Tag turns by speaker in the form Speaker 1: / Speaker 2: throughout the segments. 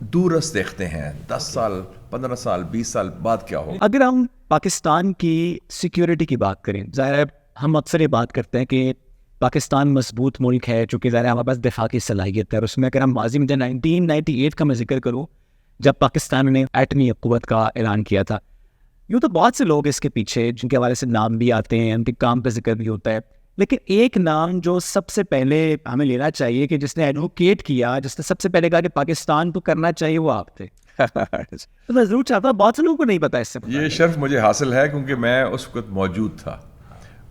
Speaker 1: دورس دیکھتے ہیں 10 سال 15 سال 20 سال بعد کیا ہوگا.
Speaker 2: اگر ہم پاکستان کی سیکیورٹی کی بات کریں، ظاہر ہے ہم اکثر یہ بات کرتے ہیں کہ پاکستان مضبوط ملک ہے چونکہ ظاہر ہے ہمارے پاس دفاع کی صلاحیت ہے، اور اس میں اگر ہم ماضی میں 1998 کا میں ذکر کروں جب پاکستان نے ایٹمی قوت کا اعلان کیا تھا، یوں تو بہت سے لوگ اس کے پیچھے جن کے حوالے سے نام بھی آتے ہیں، ان کے کام پہ ذکر بھی ہوتا ہے، لیکن ایک نام جو سب سے پہلے ہمیں لینا چاہیے کہ جس نے ایڈوکیٹ کیا، جس نے سب سے پہلے کہا کہ پاکستان کو کرنا چاہیے، وہ آپ تھے. تو میں ضرور چاہتا ہوں، بہت سے لوگوں کو نہیں پتا اس سے.
Speaker 1: یہ شرف مجھے حاصل ہے کیونکہ میں اس وقت موجود تھا.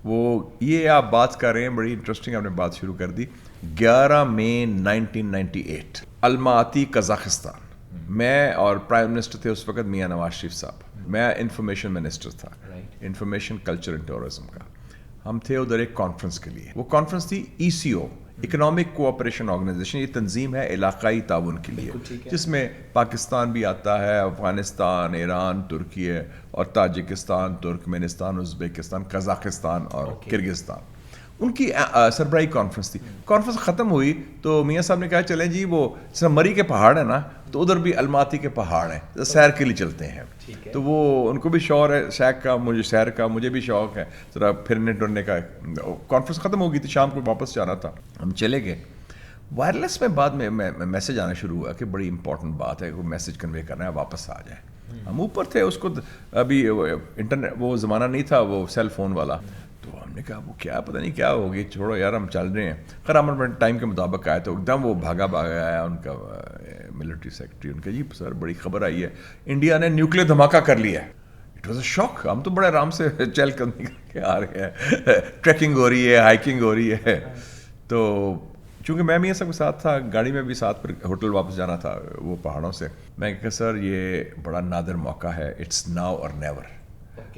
Speaker 1: وہ یہ آپ بات کر رہے ہیں، بڑی انٹرسٹنگ آپ نے بات شروع کر دی. 11 مئی 1998 الماتی قزاقستان. میں اور پرائم منسٹر تھے اس وقت میاں نواز شریف صاحب. میں انفارمیشن منسٹر تھا، انفارمیشن کلچر اینڈ ٹورزم کا. ہم تھے ادھر ایک کانفرنس کے لیے. وہ کانفرنس تھی ECO، اکنامک کوآپریشن آرگنائزیشن. یہ تنظیم ہے علاقائی تعاون کے لیے، جس میں پاکستان بھی آتا ہے، افغانستان، ایران، ترکیہ اور تاجکستان، ترکمنستان، ازبکستان، قزاقستان اور کرگزستان. ان کی سربراہی کانفرنس تھی. کانفرنس ختم ہوئی تو میاں صاحب نے کہا چلیں جی وہ مری کے پہاڑ ہیں نا، تو ادھر بھی الماتی کے پہاڑ ہیں، سیر کے لیے چلتے ہیں. تو وہ ان کو بھی شوق ہے شیخ کا، مجھے سیر کا، مجھے بھی شوق ہے ذرا پھرنے ٹرنے کا. کانفرنس ختم ہو گئی تھی، شام کو واپس جانا تھا، ہم چلے گئے. وائرلیس میں بعد میں میسج آنا شروع ہوا کہ بڑی امپورٹنٹ بات ہے، کوئی میسج کنوے کرنا ہے، واپس آ جائیں. ہم اوپر تھے، اس کو ابھی انٹرنیٹ وہ زمانہ نہیں تھا، وہ سیل فون والا. تو ہم نے کہا وہ کیا پتہ نہیں کیا ہوگی، چھوڑو یار ہم چل رہے ہیں. خیر ہم اپنے ٹائم کے مطابق آئے تو ایک دم وہ بھاگا آیا ان کا ملٹری سیکرٹری. ان کا جی سر بڑی خبر آئی ہے، انڈیا نے نیوکلیر دھماکہ کر لیا ہے. اٹ واز اے شاک. ہم تو بڑے آرام سے چل کر کے آ رہے ہیں، ٹریکنگ ہو رہی ہے، ہائکنگ ہو رہی ہے. تو چونکہ میں میاں صاحب کے ساتھ تھا، گاڑی میں بھی ساتھ، پھر ہوٹل واپس جانا تھا وہ پہاڑوں سے. میں کہا سر یہ بڑا نادر موقع ہے، اٹس ناؤ اور نیور.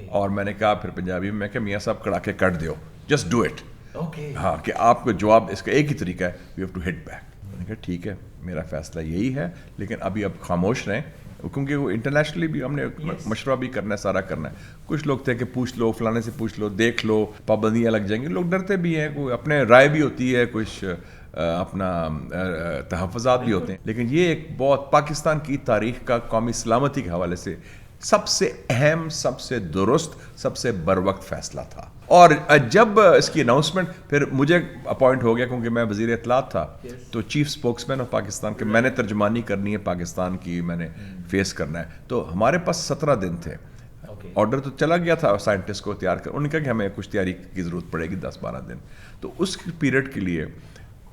Speaker 1: اور میں نے کہا پھر پنجابی میں کہ میاں صاحب کڑا کے کٹ دیو، جسٹ ڈو اٹ. ہاں کہ آپ کو جواب اس کا ایک ہی طریقہ ہے، you have to hit back. میں نے کہا ٹھیک ہے میرا فیصلہ یہی ہے، لیکن ابھی اب خاموش رہیں کیونکہ وہ انٹرنیشنلی بھی ہم نے مشورہ بھی کرنا ہے، سارا کرنا ہے. کچھ لوگ تھے کہ پوچھ لو، فلانے سے پوچھ لو، دیکھ لو، پابندیاں لگ جائیں گی. لوگ ڈرتے بھی ہیں، کوئی اپنے رائے بھی ہوتی ہے، کچھ اپنا تحفظات بھی ہوتے ہیں. لیکن یہ ایک بہت پاکستان کی تاریخ کا قومی سلامتی کے حوالے سے سب سے اہم، سب سے درست، سب سے بر وقت فیصلہ تھا. اور جب اس کی اناؤنسمنٹ پھر مجھے اپوائنٹ ہو گیا کیونکہ میں وزیر اطلاعات تھا، تو chief spokesman of Pakistan کے میں نے ترجمانی کرنی ہے پاکستان کی، میں نے فیس کرنا ہے. تو ہمارے پاس 17 دن تھے. آرڈر تو چلا گیا تھا سائنٹسٹ کو تیار کر، انہوں نے کہا کہ ہمیں کچھ تیاری کی ضرورت پڑے گی 10-12 دن. تو اس پیریڈ کے لیے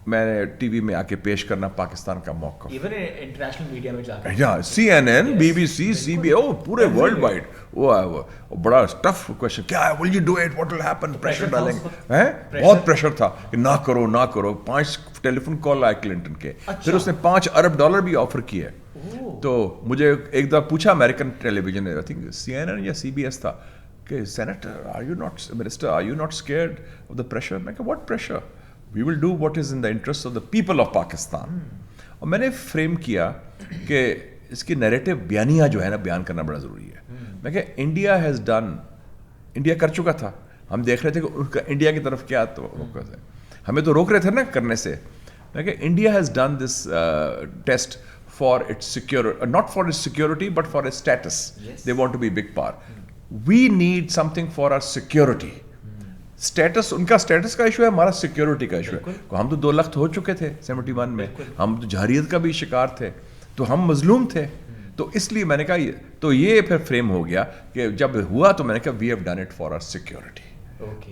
Speaker 1: میں نے ٹی وی میں آ کے پیش کرنا پاکستان کا موقف.
Speaker 3: ایون انٹرنیشنل میڈیا میں جا کر
Speaker 1: CNN BBC CBS پورے ورلڈ وائڈ. وہ بڑا ٹف کوشچن، کیا ہے، will you do it, what will happen, pressure ڈالیں گے. بہت پریشر تھا کہ نہ کرو نہ کرو. 5 ٹیلی فون کال آئے کلنٹن کے، پھر اس نے $5 ارب بھی آفر کیے. تو مجھے ایک دفعہ پوچھا امریکن ٹیلی ویژن نے، آئی تھنک CNN یا CBS تھا، کہ senator are you not, minister are you not scared of the pressure. میں کہا what pressure, we will do what is in the interest of the people of Pakistan. اور میں نے frame کیا کہ اس کی نیریٹو بیانیہ جو ہے نا، بیان کرنا بڑا ضروری ہے. میں کہ انڈیا ہیز ڈن، انڈیا کر چکا تھا، ہم دیکھ رہے تھے کہ ان کا انڈیا کی طرف کیا فوکس ہے، ہمیں تو روک رہے تھے نا کرنے سے. میں کہ India has done this test for its secure, not for its security but for its status. They want to be big power. We need something for our security. Status ان کا اسٹیٹس کا issue ہے، ہمارا security کا issue ہے. ہم تو 2 لاکھ ہو چکے تھے 71 میں، ہم تو جہریت کا بھی شکار تھے، تو ہم مظلوم تھے. تو اس لیے میں نے کہا تو یہ پھر فریم ہو گیا کہ جب ہوا تو میں نے کہا we have done it for our security.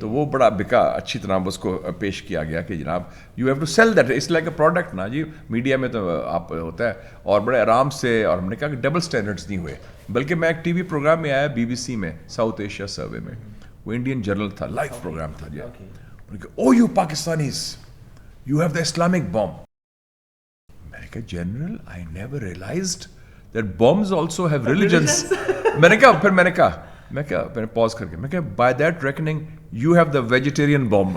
Speaker 1: تو وہ بڑا بکا، اچھی طرح اس کو پیش کیا گیا کہ جناب you have to sell that, it's like a product نا جی. میڈیا میں تو آپ ہوتا ہے، اور بڑے آرام سے. اور ہم نے کہا کہ ڈبل اسٹینڈرڈس نہیں ہوئے. بلکہ میں ایک TV پروگرام میں آیا BBC میں، ساؤتھ ایشیا سروے میں، وہ انڈین جرنل تھا، لائیو پروگرام تھا جی. Oh you Pakistanis you have the Islamic bomb. میں نے کہا general I never realised that bombs also have religions. میں نے کہا میں نے پاز کر کے میں کہا by that reckoning you have the vegetarian bomb.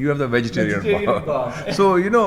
Speaker 1: you have the vegetarian bomb. So you know,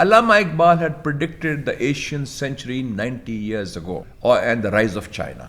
Speaker 1: Allama Iqbal had predicted the Asian century 90 years ago and the rise of China.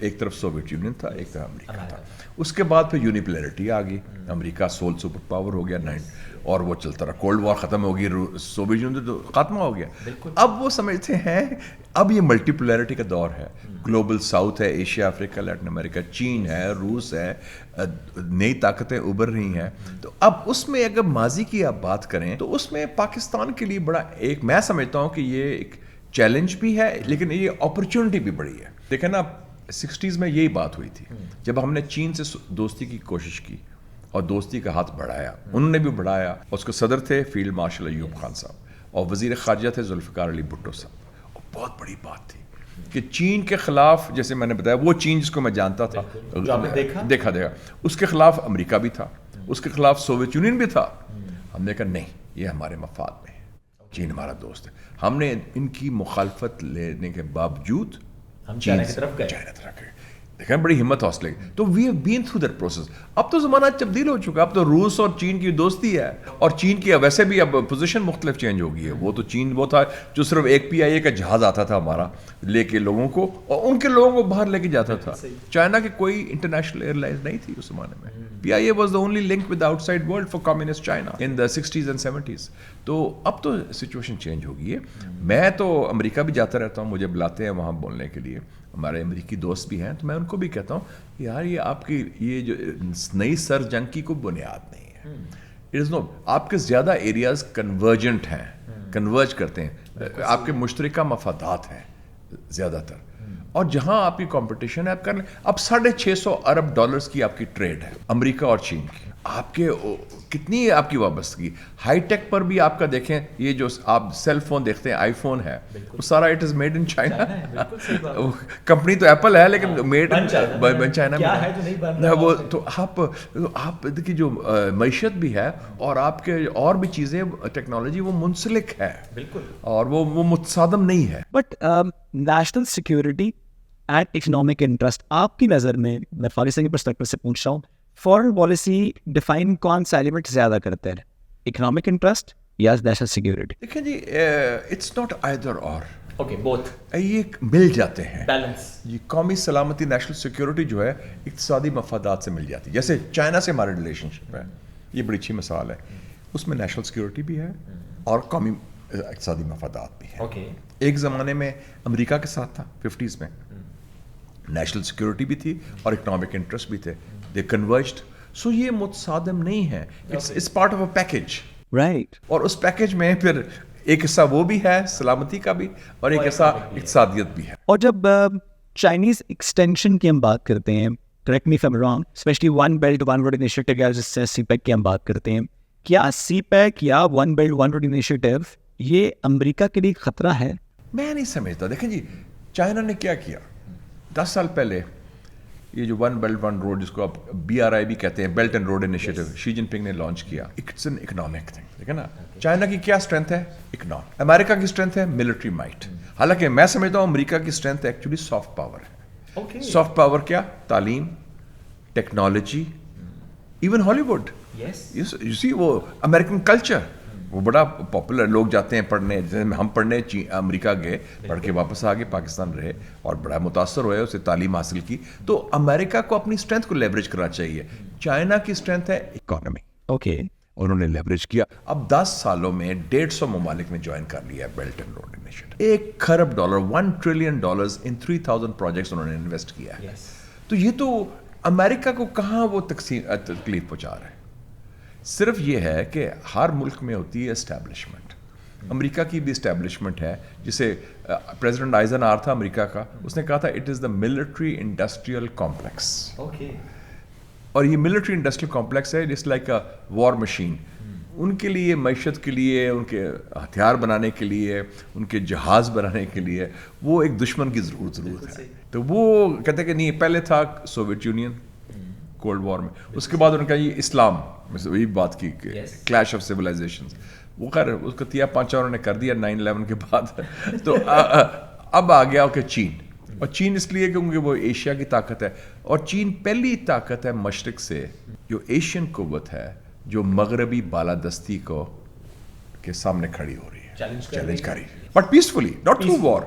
Speaker 1: ایک طرف سوویت یونین تھا, ایک طرف امریکہ تھا. اس کے بعد پھر یونیپلیرٹی آ گئی, امریکہ سول سپر پاور ہو گیا اور وہ چلتا رہا. کولڈ وار ختم ہو گئی, سوویت یونین تو خاتمہ ہو گیا. اب وہ سمجھتے ہیں اب یہ ملٹی پولیرٹی کا دور ہے. گلوبل ساؤتھ ہے, ایشیا, افریقہ, لیٹن امریکہ, چین ہے, روس ہے, نئی طاقتیں ابھر رہی ہیں. تو اب اس میں اگر ماضی کی آپ بات کریں تو اس میں پاکستان کے لیے بڑا ایک, میں سمجھتا ہوں کہ یہ ایک چیلنج بھی ہے لیکن یہ اپرچونٹی بھی بڑی ہے. دیکھیں نا 60s میں یہی بات ہوئی تھی جب ہم نے چین سے دوستی کی کوشش کی اور دوستی کا ہاتھ بڑھایا, انہوں نے بھی بڑھایا. اس کے صدر تھے فیلڈ مارشل ایوب خان صاحب اور وزیر خارجہ تھے ذوالفقار علی بھٹو صاحب. اور بہت بڑی بات تھی کہ چین کے خلاف, جیسے میں نے بتایا وہ چین جس کو میں جانتا تھا, دیکھا اس کے خلاف امریکہ بھی تھا, اس کے خلاف سوویت یونین بھی تھا. ہم نے کہا نہیں, یہ ہمارے مفاد میں ہے, چین ہمارا دوست ہے. ہم نے ان کی مخالفت لینے کے باوجود
Speaker 3: چائنا کی طرف گئے.
Speaker 1: دیکھیں بڑی ہمت حوصلے. تو we have been through that process. اب تو زمانہ تبدیل ہو چکا, اب تو روس اور چین کی دوستی ہے, اور چین کی ویسے بھی اب پوزیشن مختلف چینج ہو گئی ہے. وہ تو چین وہ تھا جو صرف ایک PIA کا جہاز آتا تھا ہمارا لے کے لوگوں کو, اور ان کے لوگوں کو باہر لے کے جاتا تھا. چائنا کی کوئی انٹرنیشنل ایئر لائنز نہیں تھی اس زمانے میں. PIA was the only link with the outside world for communist China in the 60s and 70s. تو اب تو سچویشن چینج ہو گئی ہے. میں تو امریکہ بھی جاتا رہتا ہوں, مجھے بلاتے ہیں وہاں بولنے کے لیے, ہمارے امریکی دوست بھی ہیں, تو میں ان کو بھی کہتا ہوں یار یہ آپ کی یہ جو نئی سر جنگ کی کوئی بنیاد نہیں ہے. اٹ از نو, آپ کے زیادہ ایریاز کنورجنٹ ہیں, کنورج کرتے ہیں, آپ کے مشترکہ مفادات ہیں زیادہ تر, اور جہاں آپ کی کمپٹیشن ہے آپ کر لیں. اب $650 ارب کی آپ کی ٹریڈ ہے امریکہ اور چین کی. آپ کے کتنی آپ کی وابستگی ہائی ٹیک پر بھی آپ کا دیکھیں, یہ جو آپ سیل فون دیکھتے ہیں, آئی فون ہے, وہ سارا it is made in China. Company تو ایپل ہے لیکن میڈ ان چائنا میں. وہ تو آپ کی جو معیشت بھی ہے اور آپ کے اور بھی چیزیں ٹیکنالوجی وہ منسلک ہے اور وہ متصادم نہیں ہے.
Speaker 2: But national security and economic interest, آپ کی نظر میں پاکستان کی پرسپیکٹو سے پوچھ رہا ہوں, فارن پالیسی ڈیفائن کون سا ایلیمنٹ زیادہ کرتے ہیں, اکنامک انٹرسٹ یا نیشنل سیکورٹی؟
Speaker 1: دیکھیں جی, اٹس ناٹ آئدر اور,
Speaker 3: اوکے بوتھ,
Speaker 1: یہ مل جاتے ہیں.
Speaker 3: بیلنس,
Speaker 1: یہ قومی سلامتی نیشنل سیکورٹی جو ہے اقتصادی مفادات سے مل جاتی ہے. جیسے چائنا سے ہمارا ریلیشن شپ ہے, یہ بڑی اچھی مثال ہے. اس میں نیشنل سیکورٹی بھی ہے اور قومی اقتصادی مفادات بھی ہیں. ایک زمانے میں امریکہ کے ساتھ تھا 50s میں, نیشنل سیکورٹی بھی تھی اور اکنامک انٹرسٹ بھی تھے. دے کنورجڈ. سو یہ متصادم نہیں ہے, it's part of a package.
Speaker 2: Right.
Speaker 1: اور اس پیکج میں پھر ایک حصہ وہ بھی ہے سلامتی کا بھی, اور ایک حصہ اقتصادیت بھی ہے.
Speaker 2: اور جب چائنیز ایکسٹینشن کی ہم بات کرتے ہیں, correct me if I am wrong, especially one belt one road initiative یا جس سے سی پیک کی ہم بات کرتے ہیں, کیا سی پیک یا one belt one road initiative یہ امریکہ کے لیے خطرہ ہے؟
Speaker 1: میں نہیں سمجھتا. دیکھیں جی, چائنا نے کیا 10 سال پہلے یہ جو ون بیلٹ ون روڈ جس کو آپ BRI بھی کہتے ہیں, belt and road initiative, Xi Jinping نے لانچ کیا. It's an economic thing. ٹھیک ہے نا, چائنا کی کیا اسٹرینتھ ہے؟ اکنامک. امریکہ کی اسٹرینتھ ہے ملٹری مائٹ. حالانکہ میں سمجھتا ہوں امریکہ کی اسٹرینتھ ایکچولی سافٹ پاور ہے. سافٹ پاور کیا؟ تعلیم, ٹیکنالوجی, ایون ہالی ووڈ. یو سی وہ امریکن کلچر وہ بڑا پاپولر, لوگ جاتے ہیں پڑھنے, جیسے ہم پڑھنے امریکہ گئے, پڑھ کے واپس آ گئے پاکستان رہے اور بڑا متاثر ہوئے, اسے تعلیم حاصل کی. تو امریکہ کو اپنی اسٹرینتھ کو لیوریج کرنا چاہیے. چائنا کی اسٹرینتھ ہے اکانومی.
Speaker 2: اوکے,
Speaker 1: انہوں نے لیوریج کیا. اب 10 سالوں میں 150 ممالک نے جوائن کر لیا ہے belt and road initiative. $1 کھرب $1 trillion in 3000 projects انہوں نے انویسٹ کیا ہے. تو یہ تو امریکہ کو کہاں وہ تکلیف پہنچا رہا ہے. صرف یہ ہے کہ ہر ملک میں ہوتی ہے اسٹیبلشمنٹ. امریکہ کی بھی اسٹیبلشمنٹ ہے, جسے پریزیڈنٹ آئزن آر تھا امریکہ کا, اس نے کہا تھا it is the military industrial complex. اور یہ ملٹری انڈسٹریل کمپلیکس ہے جس لائک اے وار مشین. ان کے لیے معیشت کے لیے, ان کے ہتھیار بنانے کے لیے, ان کے جہاز بنانے کے لیے وہ ایک دشمن کی ضرورت ہے. تو وہ کہتے ہیں کہ نہیں, پہلے تھا سوویت یونین کولڈ وار میں, اس کے بعد انہوں نے کہا یہ اسلام, وہی بات کی کلیش آف سیولائزیشنز. وہ خیر اس کا 3-5 انہوں نے کر دیا 9/11 کے بعد. تو اب آ گیا کہ چین. اور چین اس لیے کیونکہ وہ ایشیا کی طاقت ہے, اور چین پہلی طاقت ہے مشرق سے جو ایشین قوت ہے جو مغربی بالادستی کو کے سامنے کھڑی ہو رہی ہے, چیلنج کر رہی ہے, بٹ پیسفلی, ناٹ تھرو وار.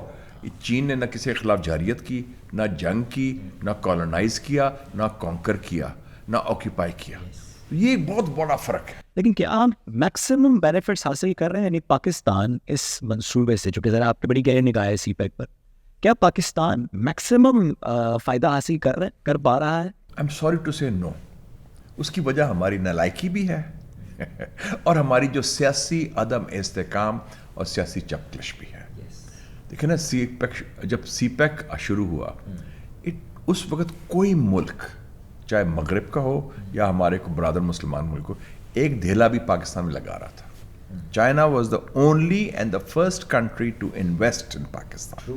Speaker 1: چین نے نہ کسی کے خلاف جارحیت کی، نہ جنگ کی، نہ کالونائز کیا، نہ کانکر کیا، نہ آکیپائی کیا. یہ ایک بہت بڑا فرق ہے.
Speaker 2: لیکن کیا آپ میکسیمم بینیفٹس حاصل کر رہے ہیں؟ یعنی پاکستان اس منصوبے سے، جو کہ ذرا آپ کی بڑی گہری نگاہ ہے سی پیک پر، کیا پاکستان میکسیمم فائدہ حاصل کر پا رہا ہے؟
Speaker 1: آئی ایم سوری ٹو سے نو. اس کی وجہ ہماری نالائکی بھی ہے اور ہماری جو سیاسی عدم استحکام اور سیاسی چپکلش بھی ہے. دیکھیں نا، جب سی پیک شروع ہوا، اس وقت کوئی ملک، چاہے مغرب کا ہو یا ہمارے کو برادر مسلمان ملک ہو، ایک دھیلا بھی پاکستان میں لگا رہا تھا. China was the only and the first country to invest in Pakistan.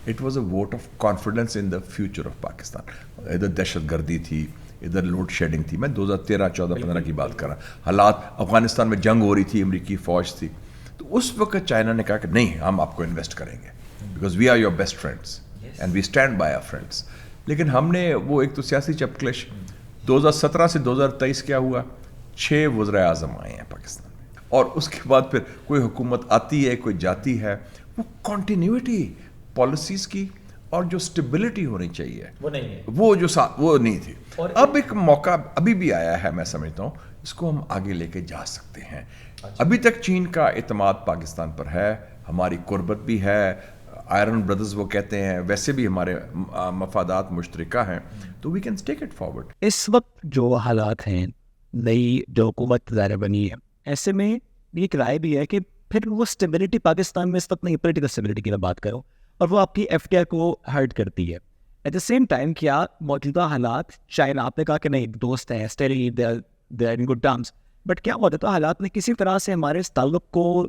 Speaker 1: It was a vote of confidence in the future of Pakistan. ادھر دہشت گردی تھی، ادھر لوڈ شیڈنگ تھی. میں 2013 14 15 کی بات کر رہا ہوں. حالات افغانستان میں جنگ ہو رہی تھی، امریکی فوج تھی. تو اس وقت چائنا نے کہا کہ نہیں، ہم آپ کو انویسٹ کریں گے because we are your best friends and we stand by our friends. لیکن ہم نے وہ ایک تو سیاسی چپکلش. 2017 سے 2023 کیا ہوا؟ 6 وزرائے اعظم آئے ہیں پاکستان میں، اور اس کے بعد پھر کوئی حکومت آتی ہے، کوئی جاتی ہے. وہ کنٹینیوٹی پالیسیز کی اور جو اسٹیبلٹی ہونی چاہیے
Speaker 3: وہ نہیں ہے،
Speaker 1: وہ نہیں تھی. اب ایک موقع ابھی بھی آیا ہے، میں سمجھتا ہوں اس کو ہم آگے لے کے جا سکتے ہیں. ابھی تک چین کا اعتماد پاکستان پر ہے، ہماری قربت بھی ہے، آئرن بردرز وہ کہتے ہیں، ویسے بھی ہمارے مفادات مشترکہ ہیں، تو we can take it forward.
Speaker 2: اس وقت جو حالات ہیں، نئی جو حکومت ظاہر بنی ہے، ایسے میں ایک رائے بھی ہے کہ پھر وہ اسٹیبلٹی پاکستان میں اس وقت نہیں، پولیٹیکل اسٹیبلٹی کی میں بات کروں، اور وہ آپ کی ایف ٹی آئی کو ہرٹ کرتی ہے. ایٹ دا سیم ٹائم کیا موجودہ حالات، چائنا، آپ نے کہا کہ نہیں دوست ہیں، steady they are in good terms, but کیا موجودہ حالات نے کسی طرح سے ہمارے اس تعلق کو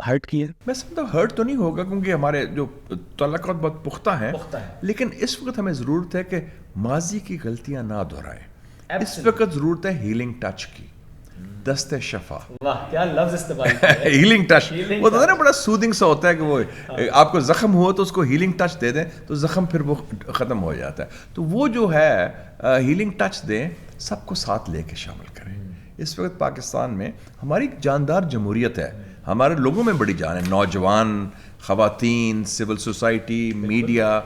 Speaker 2: ہرٹ کیا؟
Speaker 1: میں سمجھتا ہوں ہرٹ تو نہیں ہوگا، کیونکہ ہمارے جو تعلقات بہت پختہ ہیں. لیکن اس وقت ہمیں ضرورت ہے کہ ماضی کی غلطیاں نہ دہرائیں. اس وقت ضرورت ہے ہیلنگ ٹچ کی، دست شفا.
Speaker 3: واہ کیا لفظ استعمال کیا ہے.
Speaker 1: ہیلنگ ٹچ، وہ تو نا بڑا سودنگ سا ہوتا ہے کہ وہ آپ کو زخم ہو تو اس کو ہیلنگ ٹچ دے دیں تو زخم پھر وہ ختم ہو جاتا ہے. تو وہ جو ہے ہیلنگ ٹچ دیں، سب کو ساتھ لے کے شامل کریں. اس وقت پاکستان میں ہماری جاندار جمہوریت ہے، ہمارے لوگوں میں بڑی جان ہے، نوجوان، خواتین، سول سوسائٹی، میڈیا،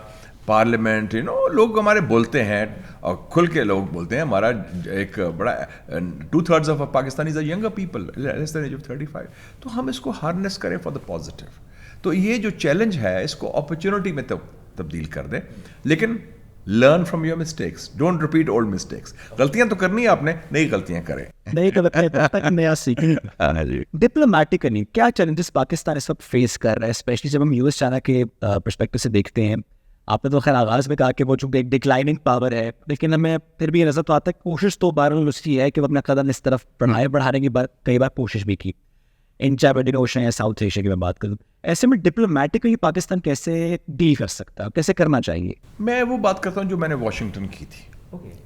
Speaker 1: پارلیمنٹ، لوگ ہمارے بولتے ہیں اور کھل کے لوگ بولتے ہیں. ہمارا ایک بڑا 2/3 of Pakistanis are younger people less than age of 35. تو ہم اس کو ہارنس کریں فار دا پازیٹیو. تو یہ جو چیلنج ہے اس کو اپرچونٹی میں تبدیل کر دیں. لیکن learn from your mistakes, don't repeat old mistakes. غلطیاں تو کرنی ہے آپ نے، نئی غلطیاں کریں.
Speaker 2: نیا سیکھیں. ڈپلومیٹکلی کیا چیلنجز پاکستان اس وقت فیس کر رہا ہے، اسپیشلی جب ہم یو ایس چائنا کے پرسپیکٹو سے دیکھتے ہیں؟ آپ نے تو خیر آغاز میں کہا کہ وہ چونکہ ایک ڈکلائننگ پاور ہے، لیکن ہمیں پھر بھی یہ نظر تو آتا ہے کوشش تو بہرحال اس کی ہے کہ وہ اپنا قدم اس طرف بڑھانے کی کئی بار کوشش بھی کی. انڈین اوشن یا ساؤتھ ایشیا کی میں بات کروں، ایسے میں ڈپلومیٹکلی پاکستان کیسے ڈیل کر سکتا ہے، کیسے کرنا چاہیے؟
Speaker 1: میں وہ بات کرتا ہوں جو میں نے واشنگٹن کی تھی.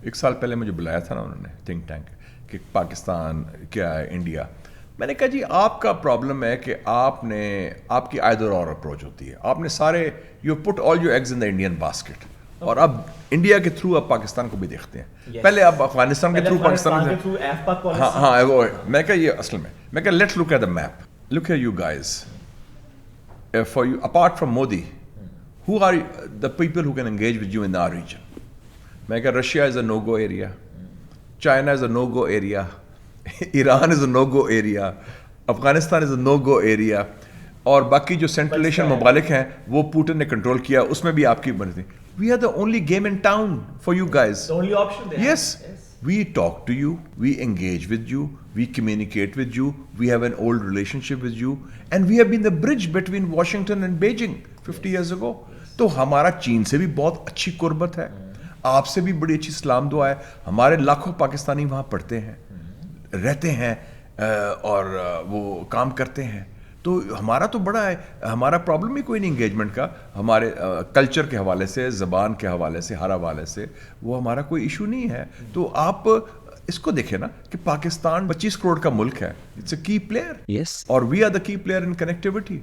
Speaker 1: 1 سال پہلے مجھے بلایا تھا نا انہوں نے تھنک ٹینک کہ پاکستان کیا ہے، انڈیا. میں نے کہا جی آپ کا پرابلم ہے کہ آپ کی آئدر اور اپروچ ہوتی ہے. آپ نے سارے you put all your eggs in the Indian basket, اور اب انڈیا کے تھرو اب پاکستان کو بھی دیکھتے ہیں. پہلے اب افغانستان کے تھرو پاکستان کے، ہاں وہ میں کہا یہ اصل میں کہا let's look at the map. Look at you guys, for you apart from Modi, who are the people who can engage with you in our region? میں کہا Russia is a no-go area, China is a no-go area, Iran is a no-go area, Afghanistan is a no-go area, اور باقی جو central Asian ممالک ہیں وہ Putin نے control کیا، اس میں بھی آپ کی بنی تھی. We are the only game in town for you guys.
Speaker 3: The only option there.
Speaker 1: Yes. We talk to you, we engage with you, we communicate with you, we have an old relationship with you, and we have been the bridge between Washington and Beijing 50 years ago. تو ہمارا چین سے بھی بہت اچھی قربت ہے، آپ سے بھی بڑی اچھی سلام دعا ہے. ہمارے لاکھوں پاکستانی وہاں پڑھتے ہیں، رہتے ہیں اور وہ کام کرتے ہیں. تو ہمارا تو بڑا ہے، ہمارا پرابلم ہی کوئی نہیں انگیجمنٹ کا. ہمارے کلچر کے حوالے سے، زبان کے حوالے سے، ہر حوالے سے وہ ہمارا کوئی ایشو نہیں ہے. تو آپ اس کو دیکھیں نا کہ پاکستان 25 کروڑ کا ملک ہے، اٹس اے کی پلیئر.
Speaker 2: یس،
Speaker 1: اور وی are the key player in connectivity.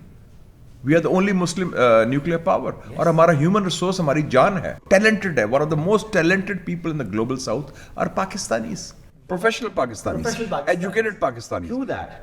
Speaker 1: We are the only Muslim nuclear power. اور ہمارا ہیومن ریسورس ہماری جان ہے، ٹیلنٹڈ ہے. One of the most talented people in the global south are Pakistanis. Professional Pakistanis, educated Pakistanis.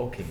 Speaker 3: Okay.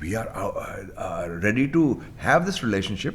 Speaker 1: we are ready to have this relationship.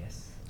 Speaker 3: Yes.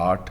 Speaker 1: 8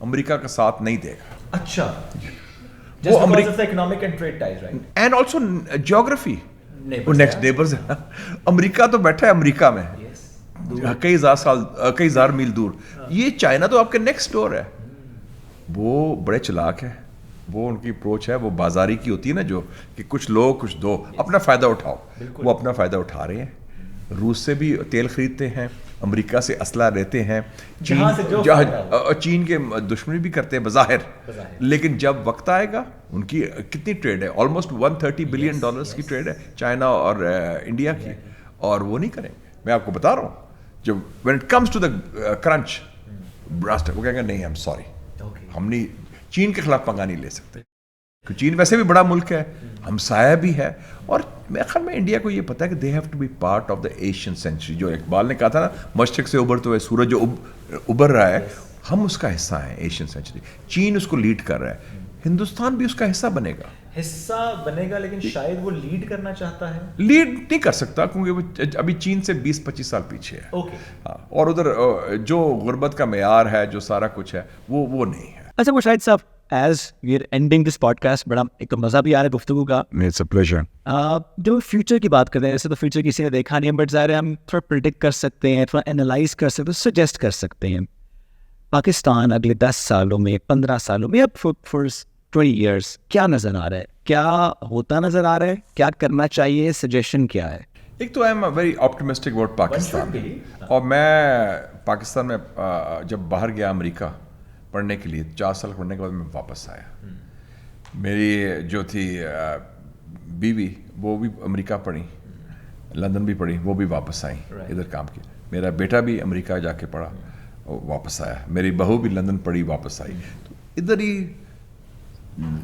Speaker 1: امریکہ کا ساتھ نہیں دے گا.
Speaker 3: اچھا,
Speaker 1: وہ
Speaker 3: just because of the economic and trade ties, right?
Speaker 1: And also geography, وہ
Speaker 3: Neighbors,
Speaker 1: next
Speaker 3: yeah.
Speaker 1: Neighbours ہیں. امریکہ تو بیٹھا ہے امریکہ میں
Speaker 3: Yes.
Speaker 1: کئی ہزار میل دور. یہ چائنا تو آپ کے نیکسٹ ڈور ہے. وہ بڑے چلاک ہے, وہ ان کی اپروچ ہے, وہ بازاری کی ہوتی ہے نا, جو کہ کچھ لو کچھ دو, اپنا فائدہ اٹھاؤ. وہ اپنا فائدہ اٹھا رہے ہیں. روس سے بھی تیل خریدتے ہیں, امریکہ سے اسلحہ لیتے ہیں,
Speaker 3: جہاں سے جو فائدہ
Speaker 1: چین کے دشمنی بھی کرتے ہیں بظاہر, لیکن جب وقت آئے گا, ان کی کتنی ٹریڈ ہے, آلموسٹ $130 بلین کی ٹریڈ ہے چائنا اور انڈیا کی, اور وہ نہیں کریں گے. میں آپ کو بتا رہا ہوں, جب when it comes to the crunch, وہ کہیں گے نہیں, I'm sorry, ہم نہیں چین کے خلاف پنگا نہیں لے سکتے. چین ویسے بھی بڑا ملک ہے, ہمسایہ بھی ہے, اور میرے خیال میں انڈیا کو یہ پتا ہے کہ they have to be part of the Asian century. جو اقبال نے کہا تھا نا, مشرق سے ابھرتے ہوئے سورج جو ابھر رہا ہے, ہم اس کا حصہ ہیں ایشین سینچری. چین اس کو لیڈ کر رہا ہے, ہندوستان بھی اس کا حصہ بنے گا.
Speaker 3: حصہ بنے گا, لیکن شاید وہ لیڈ کرنا چاہتا ہے.
Speaker 1: لیڈ نہیں کر سکتا کیونکہ وہ ابھی چین سے 20-25 سال پیچھے ہے.
Speaker 3: اوکے.
Speaker 1: اور ادھر جو غربت کا معیار ہے, جو سارا کچھ ہے, وہ نہیں ہے.
Speaker 2: اچھا Mushahid sahab, as we are ending this podcast, بڑا ایک تو مزہ بھی آ رہا ہے گفتگو کا.
Speaker 1: It's a pleasure.
Speaker 2: جو فیوچر کی بات کرتے ہیں, ایسے تو فیوچر کسی نے دیکھا نہیں ہے, بٹ ظاہر ہے ہم تھوڑا پریڈکٹ کر سکتے ہیں, تھوڑا انالائز کر سکتے ہیں, سجیسٹ کر سکتے ہیں. پاکستان اگلے 10 سالوں میں, 15 سالوں میں, اب فور 20 ایئرس کیا نظر آ رہا ہے, کیا ہوتا نظر آ رہا ہے, کیا کرنا چاہیے, سجیشن کیا ہے؟
Speaker 1: ایک تو I am very optimistic about Pakistan, اور میں پاکستان میں جب باہر گیا امریکہ پڑھنے کے لیے, 4 سال پڑھنے کے بعد میں واپس آیا. میری جو تھی بیوی, وہ بھی امریکہ پڑھی, لندن بھی پڑھی, وہ بھی واپس آئیں ادھر کام کی. میرا بیٹا بھی امریکہ جا کے پڑھا, واپس آیا. میری بہو بھی لندن پڑھی, واپس آئی. تو ادھر ہی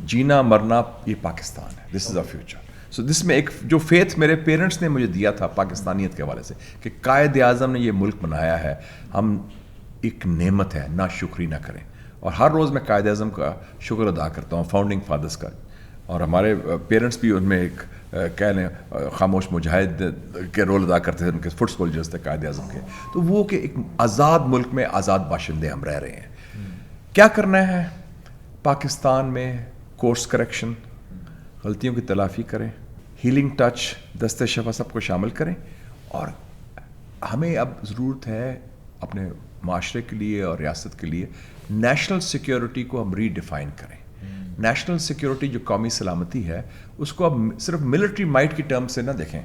Speaker 1: جینا مرنا, یہ پاکستان ہے. دس از اے فیوچر. سو دس میں ایک جو فیتھ میرے پیرنٹس نے مجھے دیا تھا پاکستانیت کے حوالے سے, کہ قائد اعظم نے یہ ملک بنایا ہے, ہم ایک نعمت ہے, نہ شکری نہ کریں. اور ہر روز میں قائد اعظم کا شکر ادا کرتا ہوں, فاؤنڈنگ فادرس کا. اور ہمارے پیرنٹس بھی ان میں ایک کہہ لیں خاموش مجاہد کے رول ادا کرتے تھے, ان کے فٹ سولجرس تھے قائد اعظم کے. تو وہ کہ ایک آزاد ملک میں آزاد باشندے ہم رہ رہے ہیں. کیا کرنا ہے پاکستان میں؟ کورس کریکشن, غلطیوں کی تلافی کریں, ہیلنگ ٹچ, دستے شفا سب کو شامل کریں. اور ہمیں اب ضرورت ہے اپنے معاشرے کے لیے اور ریاست کے لیے نیشنل سیکیورٹی کو ہم ری ڈیفائن کریں. نیشنل سیکیورٹی جو قومی سلامتی ہے, اس کو اب صرف ملٹری مائٹ کی ٹرم سے نہ دیکھیں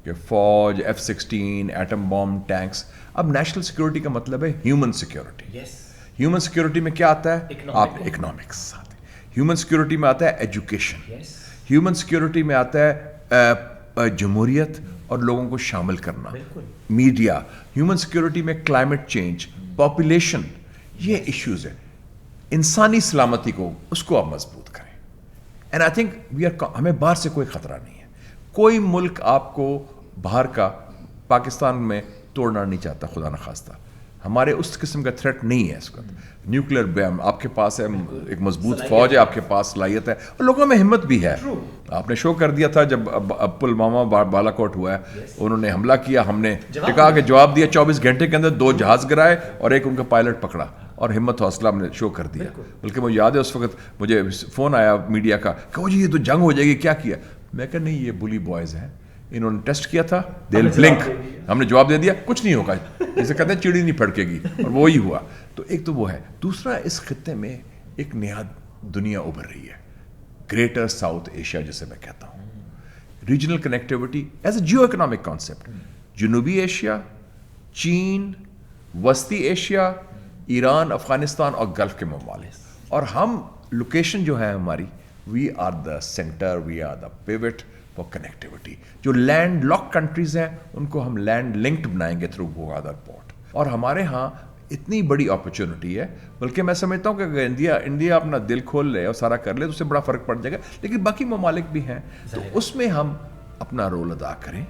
Speaker 1: کہ فوج, F-16, ایٹم بم, ٹینکس. اب نیشنل سیکیورٹی کا مطلب ہے ہیومن سیکیورٹی. ہیومن سیکیورٹی میں کیا آتا ہے؟ آپ اکنامکس آتے ہیں. ہیومن سیکیورٹی میں آتا ہے ایجوکیشن. ہیومن سیکیورٹی میں آتا ہے جمہوریت اور لوگوں کو شامل کرنا, میڈیا. ہیومن سیکیورٹی میں کلائمیٹ چینج, پاپولیشن, یہ ایشوز ہیں. انسانی سلامتی کو, اس کو آپ مضبوط کریں. اینڈ آئی تھنک ہمیں باہر سے کوئی خطرہ نہیں ہے. کوئی ملک آپ کو باہر کا پاکستان میں توڑنا نہیں چاہتا, خدا نخواستہ. ہمارے اس قسم کا تھریٹ نہیں ہے اس وقت. نیوکلیر بیم آپ کے پاس ہے, ایک مضبوط فوج ہے آپ کے پاس, صلاحیت ہے, اور لوگوں میں ہمت بھی ہے. آپ نے شو کر دیا تھا جب پلوامہ بالا کوٹ ہوا ہے, انہوں نے حملہ کیا, ہم نے ٹکا کے جواب دیا. 24 گھنٹے کے اندر 2 جہاز گرائے اور ایک ان کا پائلٹ پکڑا, اور ہمت حوصلہ ہم نے شو کر دیا. بلکہ مجھے یاد ہے اس وقت مجھے فون آیا میڈیا کا کہ جی یہ تو جنگ ہو جائے گی, کیا کیا؟ میں کہا نہیں, یہ بلی بوائز ہیں, انہوں نے ٹیسٹ کیا تھا, دے ول بلنک. ہم نے جواب دے دیا, کچھ نہیں ہوگا, جسے کہتے ہیں چڑی نہیں پھڑکے گی, اور وہی ہوا. تو ایک تو وہ ہے. دوسرا, اس خطے میں ایک نیا دنیا ابھر رہی ہے, گریٹر ساؤتھ ایشیا جسے میں کہتا ہوں. Regional connectivity as a geo economic concept. جنوبی ایشیا, چین, وسطی ایشیا, ایران, افغانستان اور گلف کے ممالک. اور ہم لوکیشن جو ہے ہماری, we are the center, we are the pivot for connectivity. جو لینڈ لاک کنٹریز ہیں ان کو ہم لینڈ لنکڈ بنائیں گے تھرو گوادر پورٹ. اور ہمارے ہاں اتنی بڑی اپرچونٹی ہے, بلکہ میں سمجھتا ہوں کہ اگر انڈیا اپنا دل کھول لے اور سارا کر لے تو اس سے بڑا فرق پڑ جائے گا. لیکن باقی ممالک بھی ہیں, تو اس میں ہم اپنا رول ادا کریں.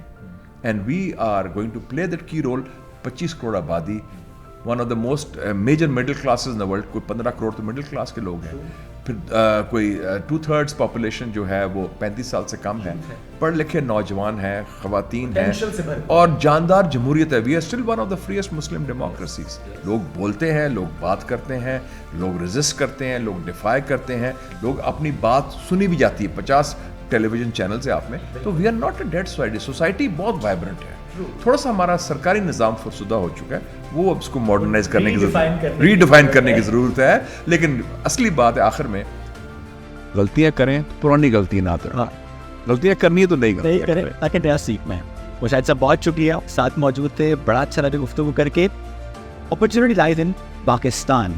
Speaker 1: And we are going to play that key role. 25 crore آبادی, one of the most major middle classes in the world. کوئی 15 کروڑ تو مڈل کلاس کے لوگ ہیں. پھر کوئی 2/3 پاپولیشن جو ہے وہ 35 سال سے کم ہے, پڑھ لکھے نوجوان ہیں, خواتین ہیں, اور جاندار جمہوریت ہے. We are still one of the freest Muslim democracies. لوگ بولتے ہیں, لوگ بات کرتے ہیں, لوگ ریزسٹ کرتے ہیں, لوگ ڈیفائی کرتے ہیں, لوگ اپنی بات سنی بھی جاتی ہے. 50 ٹیلی ویژن چینلز ہیں آپ میں. تو we are not a dead society. Society بہت وائبرنٹ ہے. تھوڑا سا ہمارا سرکاری نظام فرسودہ ہو چکا ہے, وہ اب اس کو ماڈرنائز کرنے کی ضرورت, ری ڈیفائن کرنے کی ضرورت ہے. لیکن اصلی بات ہے آخر میں غلطیاں کریں, پرانی غلطی نہ کریں. غلطیاں کرنی ہے تو نہیں
Speaker 2: کریں تاکہ نیا سیکھ میں. وہ شاید صاحب بہت شکریہ, ساتھ موجود تھے, بڑا اچھا لگا گفتگو کر کے. اپرچونٹی لائز ان پاکستان,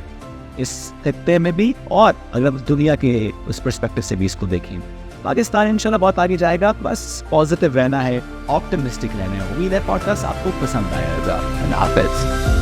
Speaker 2: اس خطے میں بھی, اور اگر دنیا کے اس پرسپیکٹو سے بھی اس کو دیکھیں, پاکستان انشاءاللہ بہت آگے جائے گا. بس پازیٹیو رہنا ہے, آپٹمسٹک رہنا ہے. امید ہے پوڈ کاسٹ آپ کو پسند آیا ہوگا. اللہ حافظ.